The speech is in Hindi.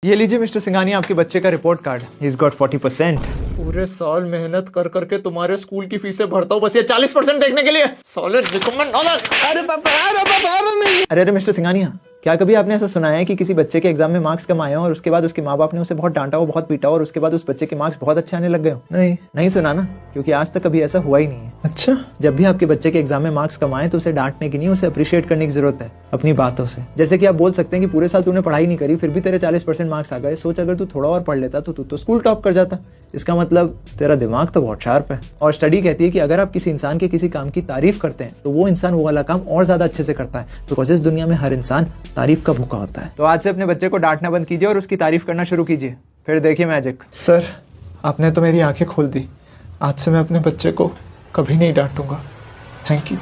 ये लीजिए मिस्टर सिंघानी, आपके बच्चे का report card. He is got 40%। पूरे साल मेहनत कर करके तुम्हारे स्कूल की फीसें भरता हूँ, बस ये 40% देखने के लिए। Solid recommend. अरे पापा, अरे मिस्टर सिंघानिया, क्या कभी आपने ऐसा सुना है कि किसी बच्चे के एग्जाम में मार्क्स कम आए हो और उसके बाद उसके माँ बाप ने उसे बहुत डांटा हो, बहुत पीटा हो और उसके बाद उस बच्चे के मार्क्स बहुत अच्छे आने लग गए हो? नहीं सुना ना, क्योंकि आज तक कभी ऐसा हुआ ही नहीं है। अच्छा, जब भी आपके बच्चे के एग्जाम में मार्क्स कम आए तो उसे डांटने की नहीं, उसे अप्रिशिएट करने की जरूरत है अपनी बातों से। जैसे कि आप बोल सकते हैं कि पूरे साल तूने पढ़ाई नहीं करी फिर भी तेरे 40% मार्क्स आ गए। सोच, अगर तू थोड़ा और पढ़ लेता तो तू तो स्कूल टॉप कर जाता। इसका मतलब तेरा दिमाग तो बहुत शार्प है। और स्टडी कहती है कि अगर आप किसी इंसान के किसी काम की तारीफ करते हैं तो वो इंसान वो वाला काम और ज्यादा अच्छे से करता है, बिकॉज इस दुनिया में हर इंसान तारीफ का भूखा होता है। तो आज से अपने बच्चे को डांटना बंद कीजिए और उसकी तारीफ करना शुरू कीजिए, फिर देखिए मैजिक। सर, आपने तो मेरी आंखें खोल दी। आज से मैं अपने बच्चे को कभी नहीं डांटूंगा। Thank you.